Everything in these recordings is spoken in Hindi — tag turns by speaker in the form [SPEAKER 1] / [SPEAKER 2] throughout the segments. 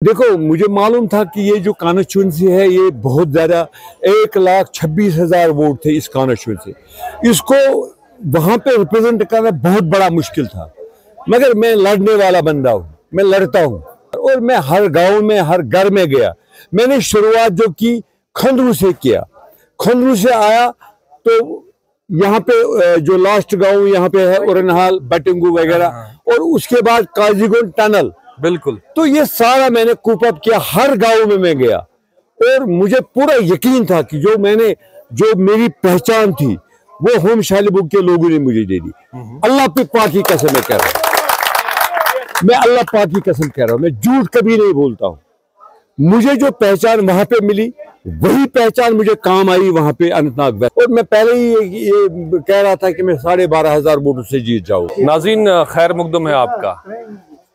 [SPEAKER 1] देखो, मुझे मालूम था कि ये जो कॉन्स्टिट्यूंसी है ये बहुत ज़्यादा 1,26,000 वोट थे इस कॉन्स्टिट्यूंसी। इसको वहाँ पे रिप्रेजेंट करना बहुत बड़ा मुश्किल था, मगर मैं लड़ने वाला बंदा हूँ, मैं लड़ता हूँ और मैं हर गांव में हर घर में गया। मैंने शुरुआत जो की खंडरू से किया, खंडरू से आया तो यहाँ पे जो लास्ट गांव यहाँ पे है उरनहाल, बटिंगू वगैरह, और उसके बाद काजीगुंड टनल।
[SPEAKER 2] बिल्कुल।
[SPEAKER 1] तो ये सारा मैंने कूप अप किया, हर गांव में मैं गया और मुझे पूरा यकीन था कि जो मेरी पहचान थी वो होम शालीबुग के लोगों ने मुझे दे दी। अल्लाह पे पाक की कसम मैं कह रहा हूँ, मैं अल्लाह पाक की कसम कह रहा हूँ, मैं झूठ कभी नहीं बोलता हूँ। मुझे जो पहचान वहां पे मिली वही पहचान मुझे काम आई वहां पे अनंतनाग वेस्ट। और मैं पहले ही ये कह रहा था कि मैं 12,500 वोटों से जीत जाऊंगा।
[SPEAKER 2] नाज़रीन, खैर मुकदम है आपका।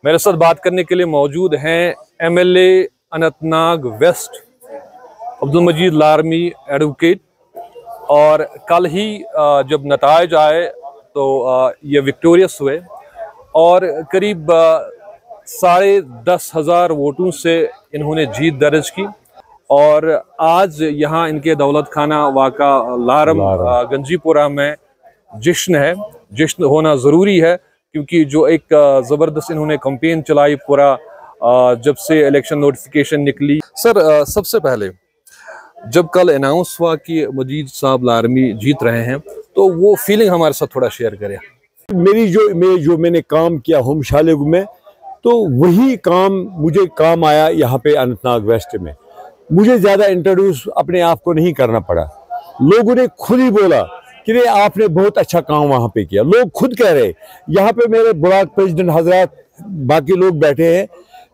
[SPEAKER 2] मेरे साथ बात करने के लिए मौजूद हैं एमएलए अनंतनाग वेस्ट अब्दुल मजीद लारमी एडवोकेट। और कल ही जब नताइज आए तो ये विक्टोरियस हुए और करीब 10,500 वोटों से इन्होंने जीत दर्ज की। और आज यहाँ इनके दौलत खाना वाका लारम गंजीपुरा में जश्न है। जश्न होना ज़रूरी है क्योंकि जो एक ज़बरदस्त इन्होंने कैंपेन चलाई पूरा जब से इलेक्शन नोटिफिकेशन निकली। सर, सबसे पहले जब कल अनाउंस हुआ कि मजीद साहब लारमी जीत रहे हैं तो वो फीलिंग हमारे साथ थोड़ा शेयर करें।
[SPEAKER 1] मैंने काम किया होम शालीबुग में, तो वही काम मुझे काम आया यहाँ पे अनंतनाग वेस्ट में। मुझे ज़्यादा इंट्रोड्यूस अपने आप को नहीं करना पड़ा, लोगों ने खुद ही बोला कि आपने बहुत अच्छा काम वहाँ पे किया। लोग खुद कह रहे, यहाँ पे मेरे ब्लॉक प्रेसिडेंट हजरात बाकी लोग बैठे हैं,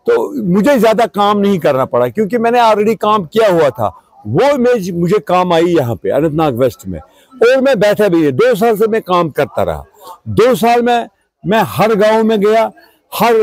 [SPEAKER 1] तो मुझे ज़्यादा काम नहीं करना पड़ा क्योंकि मैंने ऑलरेडी काम किया हुआ था। वो इमेज मुझे काम आई यहाँ पे अनंतनाग वेस्ट में और मैं बैठा भी है। 2 साल से मैं काम करता रहा। 2 साल में मैं हर गाँव में गया, हर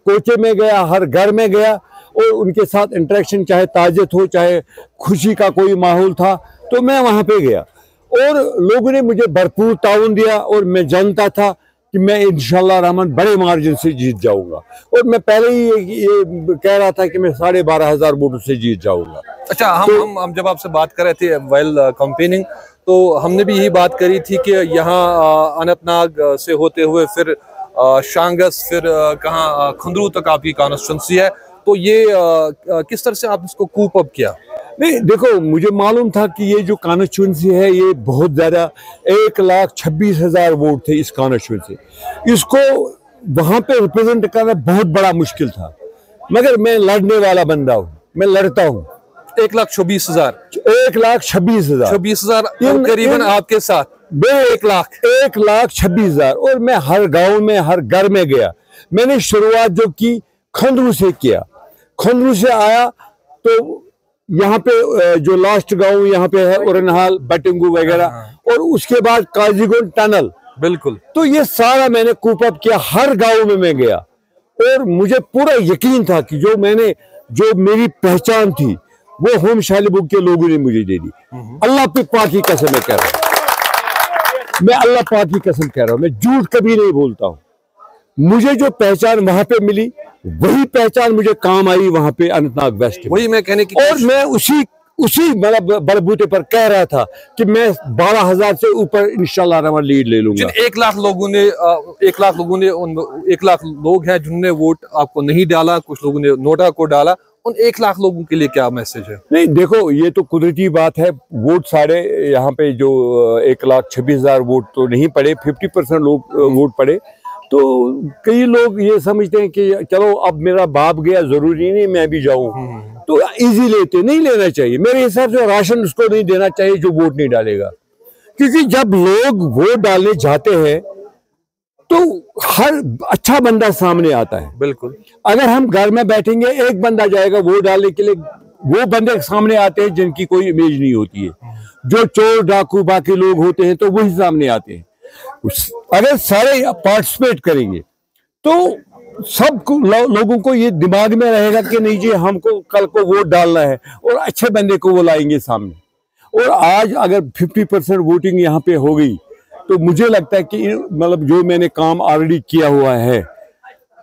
[SPEAKER 1] कोचे में गया, हर घर में गया और उनके साथ इंटरेक्शन, चाहे ताजियत हो चाहे खुशी का कोई माहौल था, तो मैं वहाँ पे गया और लोगों ने मुझे भरपूर ताउन दिया और मैं जानता था कि मैं इंशाल्लाह रहमान बड़े मार्जिन से जीत जाऊंगा। और मैं पहले ही ये कह रहा था कि मैं 12,500 वोटों से जीत जाऊंगा।
[SPEAKER 2] अच्छा, हम जब आपसे बात कर रहे थे वाइल कैंपेनिंग, तो हमने भी यही बात करी थी कि यहाँ अनंतनाग से होते हुए फिर शांगस, फिर कहाँ खंडरू तक आपकी कॉन्स्टिट्यूंसी है, तो ये किस तरह से आप इसको कूप अप किया?
[SPEAKER 1] नहीं, देखो, मुझे मालूम था कि ये जो कॉन्स्टिट्यूंसी है ये बहुत ज़्यादा 1,26,000 वोट थे इस कॉन्स्टिट्यूंसी। इसको वहाँ पे रिप्रेजेंट करना बहुत बड़ा मुश्किल था, मगर मैं लड़ने वाला बंदा हूँ, मैं लड़ता हूँ।
[SPEAKER 2] 1,26,000
[SPEAKER 1] 1,26,000
[SPEAKER 2] करीबन आपके साथ
[SPEAKER 1] 1,26,000 और मैं हर गांव में हर घर में गया। मैंने शुरुआत जो की खंडरू से किया, खंडरू से आया तो यहाँ पे जो लास्ट गांव यहाँ पे है उरनहाल, बटिंगू वगैरह, और उसके बाद काजीगुंड टनल।
[SPEAKER 2] बिल्कुल।
[SPEAKER 1] तो ये सारा मैंने कूप अप किया, हर गांव में मैं गया और मुझे पूरा यकीन था कि जो मेरी पहचान थी वो होम शालीबुग के लोगों ने मुझे दे दी। अल्लाह पे पाक की कसम मैं कह रहा हूँ, मैं अल्लाह पाक की कसम कह रहा हूँ, मैं झूठ कभी नहीं बोलता हूँ। मुझे जो पहचान वहां पे मिली वही पहचान मुझे काम आई वहां पे अनंतनाग वेस्ट में।
[SPEAKER 2] वही मैं कहने की,
[SPEAKER 1] और मैं उसी मतलब बलबूते पर कह रहा था कि मैं 12,000 से ऊपर इंशाल्लाह रहमान लीड ले लूंगा।
[SPEAKER 2] 1 लाख लोगों ने 1 लाख लोग हैं जिन्होंने वोट आपको नहीं डाला, कुछ लोगों ने नोटा को डाला, उन 1 लाख लोगों के लिए क्या मैसेज है?
[SPEAKER 1] नहीं, देखो, ये तो कुदरती बात है, वोट सारे यहाँ पे जो 1,26,000 वोट तो नहीं पड़े, 50% लोग वोट पड़े। तो कई लोग ये समझते हैं कि चलो अब मेरा बाप गया, जरूरी नहीं मैं भी जाऊं, तो इजी लेते, नहीं लेना चाहिए। मेरे हिसाब से राशन उसको नहीं देना चाहिए जो वोट नहीं डालेगा, क्योंकि जब लोग वोट डालने जाते हैं तो हर अच्छा बंदा सामने आता है।
[SPEAKER 2] बिल्कुल।
[SPEAKER 1] अगर हम घर में बैठेंगे, एक बंदा जाएगा वोट डालने के लिए, वो बंदे सामने आते हैं जिनकी कोई इमेज नहीं होती है, जो चोर डाकू बाकी लोग होते हैं तो वही सामने आते हैं। अगर सारे पार्टिसिपेट करेंगे तो सब लोगों को ये दिमाग में रहेगा कि नहीं जी, हमको कल को वोट डालना है और अच्छे बंदे को वो लाएंगे सामने। और आज अगर 50% वोटिंग यहाँ पे हो गई तो मुझे लगता है कि मतलब जो मैंने काम ऑलरेडी किया हुआ है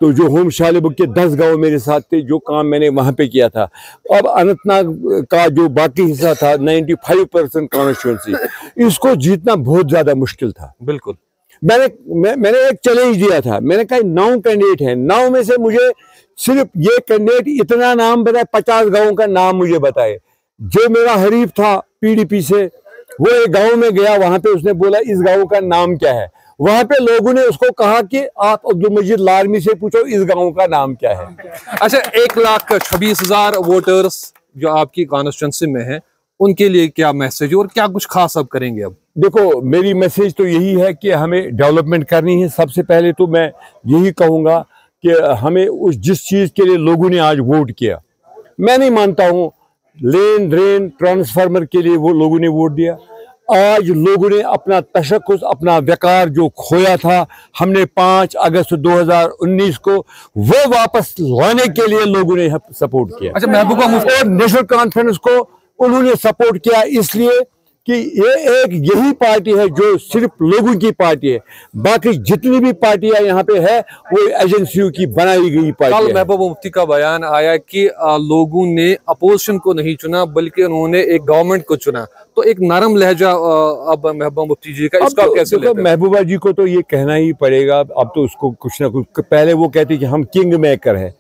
[SPEAKER 1] तो जो होम शालिब के 10 गांव मेरे साथ थे, जो काम मैंने वहाँ पे किया था। अब अनंतनाग का जो बाकी हिस्सा था 95% कॉन्स्टिट्यूंसी, इसको जीतना बहुत ज़्यादा मुश्किल था।
[SPEAKER 2] बिल्कुल।
[SPEAKER 1] मैंने एक चैलेंज दिया था, मैंने कहा 9 कैंडिडेट हैं, 9 में से मुझे सिर्फ ये कैंडिडेट इतना नाम बताए, 50 गाँव का नाम मुझे बताए। जो मेरा हरीफ था पीडीपी से, वो एक गाँव में गया, वहां पे उसने बोला इस गाँव का नाम क्या है। वहां पे लोगों ने उसको कहा कि आप अब्दुल मजीद लारमी से पूछो इस गांव का नाम क्या है।
[SPEAKER 2] अच्छा, 1,26,000 वोटर्स जो आपकी कॉन्स्टिट्यूंसी में हैं, उनके लिए क्या मैसेज और क्या कुछ खास अब करेंगे? अब
[SPEAKER 1] देखो, मेरी मैसेज तो यही है कि हमें डेवलपमेंट करनी है। सबसे पहले तो मैं यही कहूँगा कि हमें जिस चीज़ के लिए लोगों ने आज वोट किया, मैं नहीं मानता हूँ लेन ड्रेन ट्रांसफार्मर के लिए वो लोगों ने वोट दिया। आज लोगों ने अपना तशक्कुस, अपना वकार जो खोया था, हमने 5 अगस्त 2019 को वो वापस लाने के लिए लोगों ने सपोर्ट किया।
[SPEAKER 2] अच्छा, महबूबा मुफ्ती
[SPEAKER 1] और नेशनल कॉन्फ्रेंस को उन्होंने सपोर्ट किया इसलिए कि यही पार्टी है जो सिर्फ लोगों की पार्टी है। बाकी जितनी भी पार्टियां यहाँ पे है वो एजेंसियों की बनाई गई पार्टी है।
[SPEAKER 2] कल महबूबा मुफ्ती का बयान आया कि लोगों ने अपोजिशन को नहीं चुना बल्कि उन्होंने एक गवर्नमेंट को चुना, तो एक नरम लहजा अब महबूबा मुफ्ती जी का, इसका कैसे लेते हैं?
[SPEAKER 1] महबूबा जी को तो ये कहना ही पड़ेगा। अब तो उसको कुछ ना कुछ, पहले वो कहती कि हम किंग मेकर है,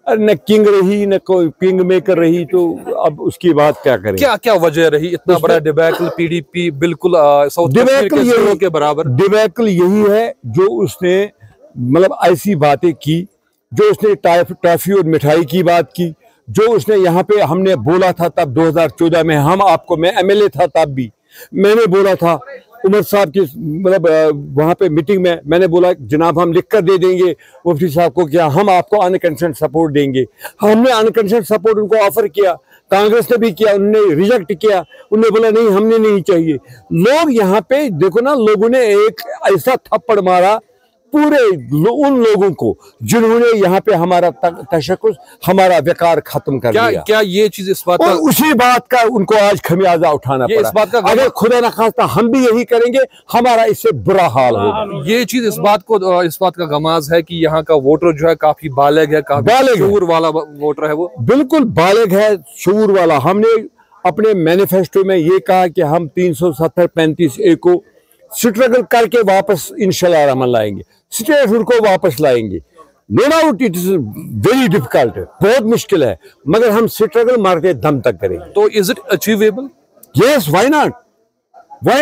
[SPEAKER 1] न किंग रही न कोई किंग मेकर रही, तो अब उसकी बात क्या करें?
[SPEAKER 2] क्या वजह रही इतना बड़ा डिबैकल? पीडीपी बिल्कुल साउथ कश्मीर के बराबर।
[SPEAKER 1] डिबैकल यही है जो उसने मतलब ऐसी बातें की, जो उसने टॉफी और मिठाई की बात की, जो उसने यहाँ पे हमने बोला था तब 2014 में, मैं एमएलए था तब भी मैंने बोला था उमर साहब की मतलब वहाँ पे मीटिंग में मैंने बोला जनाब हम लिख कर दे देंगे मुफ्ती साहब को, क्या हम आपको अनकंडीशनल सपोर्ट देंगे। हमने अनकंडीशनल सपोर्ट उनको ऑफर किया, कांग्रेस ने भी किया, उन्होंने रिजेक्ट किया, उन्होंने बोला नहीं हमने नहीं चाहिए। लोग यहाँ पे देखो ना, लोगों ने एक ऐसा थप्पड़ मारा पूरे उन लोगों को जिन्होंने यहाँ पे हमारा तशक्कुस, हमारा वकार खत्म कर दिया।
[SPEAKER 2] क्या ये चीज इस बात का,
[SPEAKER 1] उसी बात का उनको आज खमियाजा उठाना पड़ा।
[SPEAKER 2] इस बात का
[SPEAKER 1] अगर खुदा न खास्ता हम भी यही करेंगे, हमारा इससे बुरा हाल होगा।
[SPEAKER 2] ये चीज इस बात का गमाज है कि यहाँ का वोटर जो है काफी बालिग है, काफी शऊर वाला वोटर है। वो बिल्कुल
[SPEAKER 1] बालिग है, शऊर वाला। हमने अपने मैनिफेस्टो में ये कहा कि हम 370-35A को स्ट्रगल करके वापस इंशाल्लाह रहमान लाएंगे, स्टेटहुड को वापस लाएंगे। No doubt it is very difficult, बहुत मुश्किल है, मगर हम स्ट्रगल मारते दम तक करेंगे।
[SPEAKER 2] तो is it achievable?
[SPEAKER 1] Yes, why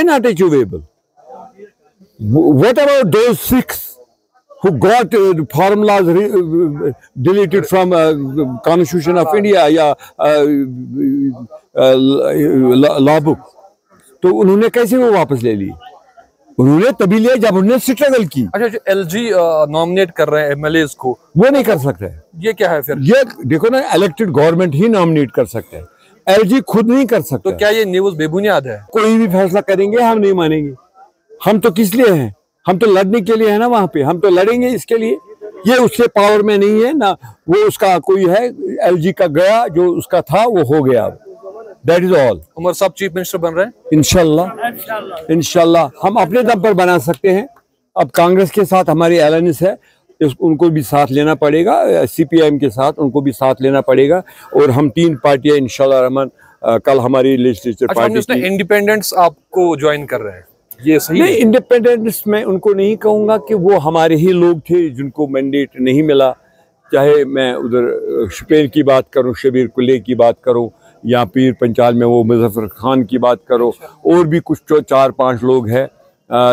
[SPEAKER 1] not achievable? What about those 6 who got formulas deleted from Constitution of India या लॉ बुक, तो उन्होंने कैसे वो वापस ले लिए? उन्होंने तभी लिया जब उन्होंने स्ट्रगल की।
[SPEAKER 2] अच्छा, जो एलजी नॉमिनेट कर रहे हैं एमएलएस को,
[SPEAKER 1] वो नहीं कर सकता है।
[SPEAKER 2] ये क्या है फिर?
[SPEAKER 1] ये देखो ना, इलेक्टेड गवर्नमेंट ही नॉमिनेट कर सकते हैं, एलजी खुद नहीं कर सकता।
[SPEAKER 2] तो क्या ये न्यूज़ बेबुनियाद है?
[SPEAKER 1] कोई भी फैसला करेंगे हम नहीं मानेंगे। हम तो किस लिए हैं? हम तो लड़ने के लिए है ना, वहां पे हम तो लड़ेंगे इसके लिए। ये उससे पावर में नहीं है ना, वो उसका कोई है, एलजी का गया, जो उसका था वो हो गया। That is all.
[SPEAKER 2] उमर साहब चीफ मिनिस्टर बन रहे हैं
[SPEAKER 1] इंशाल्लाह हम अपने दम पर बना सकते हैं। अब कांग्रेस के साथ हमारी अलायंस है, उनको भी साथ लेना पड़ेगा, सीपीआईएम के साथ उनको भी साथ लेना पड़ेगा, और हम 3 पार्टियां इंशाल्लाह रहमान कल हमारी लेजिस्लेचर पार्टी।
[SPEAKER 2] इंडिपेंडेंट्स आपको ज्वाइन कर रहे हैं, ये सही
[SPEAKER 1] नहीं? इंडिपेंडेंट्स मैं उनको नहीं कहूँगा कि वो हमारे ही लोग थे जिनको मैंडेट नहीं मिला। चाहे मैं उधर शुपेन की बात करूँ, शबीर कुल्ले की बात करूँ, या पीर पंचाल में वो मुजफ्फर खान की बात करो, और भी कुछ 4-5 लोग हैं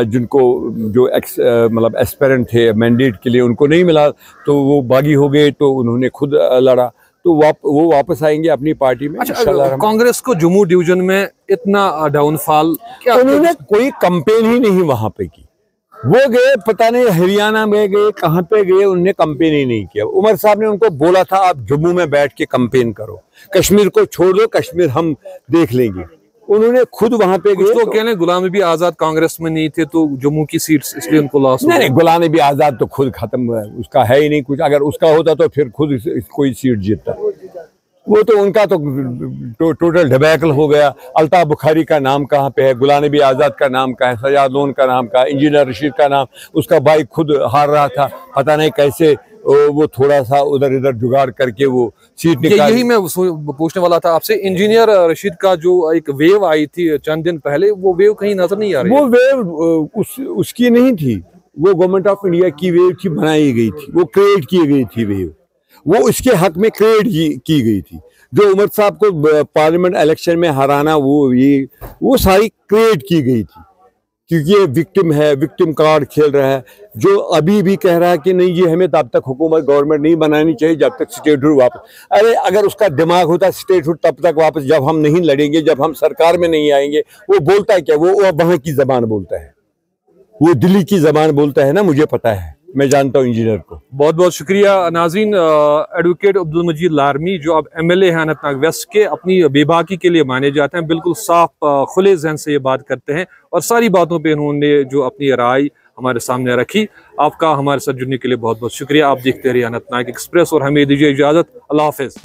[SPEAKER 1] जिनको जो मतलब एस्पेरेंट थे मैंडेट के लिए, उनको नहीं मिला तो वो बागी हो गए, तो उन्होंने खुद लड़ा, तो वो वापस आएंगे अपनी पार्टी में।
[SPEAKER 2] अच्छा, कांग्रेस को जम्मू डिवीजन में इतना डाउनफॉल क्या?
[SPEAKER 1] उन्होंने कोई कंपेन ही नहीं वहां पे की। वो गए पता नहीं हरियाणा में गए, कहाँ पे गए, उन्होंने कंपेन ही नहीं किया। उमर साहब ने उनको बोला था आप जम्मू में बैठ के कंपेन करो, कश्मीर को छोड़ दो, कश्मीर हम देख लेंगे। उन्होंने खुद वहां पे गए।
[SPEAKER 2] तो कह रहे गुलाम नबी आजाद कांग्रेस में नहीं थे तो जम्मू की सीट्स इसलिए उनको लॉस।
[SPEAKER 1] नहीं, गुलाम नबी आजाद तो खुद खत्म हुआ है, उसका है ही नहीं कुछ। अगर उसका होता तो फिर खुद कोई सीट जीतता। वो तो उनका तो टोटल डिबैकल हो गया। अल्ताफ बुखारी का नाम कहाँ पे है, गुलाम नबी आज़ाद का नाम कहाँ है, सजाद लोन का नाम कहाँ है, इंजीनियर रशीद का नाम, उसका भाई खुद हार रहा था, पता नहीं कैसे वो थोड़ा सा उधर इधर जुगाड़ करके वो सीट निकाल।
[SPEAKER 2] यही मैं पूछने वाला था आपसे, इंजीनियर रशीद का जो एक वेव आई थी चंद दिन पहले, वो वेव कहीं नजर नहीं आ रही?
[SPEAKER 1] वो वेव उसकी नहीं थी, वो गवर्नमेंट ऑफ इंडिया की वेव थी, बनाई गई थी, वो क्रिएट की गई थी वेव, वो उसके हक में क्रिएट की गई थी। जो उमर साहब को पार्लियामेंट इलेक्शन में हराना, वो सारी क्रिएट की गई थी, क्योंकि ये विक्टिम है, विक्टिम कार्ड खेल रहा है। जो अभी भी कह रहा है कि नहीं जी हमें तब तक हुकूमत गवर्नमेंट नहीं बनानी चाहिए जब तक स्टेटहुड वापस, अरे अगर उसका दिमाग होता स्टेटहुड तब तक वापस, जब हम नहीं लड़ेंगे, जब हम सरकार में नहीं आएंगे। वो बोलता है क्या, वो वहां की जबान बोलता है, वो दिल्ली की जबान बोलता है ना, मुझे पता है, मैं जानता हूँ इंजीनियर को।
[SPEAKER 2] बहुत बहुत शुक्रिया नाज़रीन। एडवोकेट अब्दुल मजीद लारमी जो अब एमएलए हैं अनंतनाग वेस्ट के, अपनी बेबाकी के लिए माने जाते हैं, बिल्कुल साफ खुले जहन से ये बात करते हैं और सारी बातों पे इन्होंने जो अपनी राय हमारे सामने रखी। आपका हमारे साथ जुड़ने के लिए बहुत बहुत शुक्रिया। आप देखते रहिए अनंतनाग एक्सप्रेस और हमें दीजिए इजाज़त। अल्लाह हाफिज़।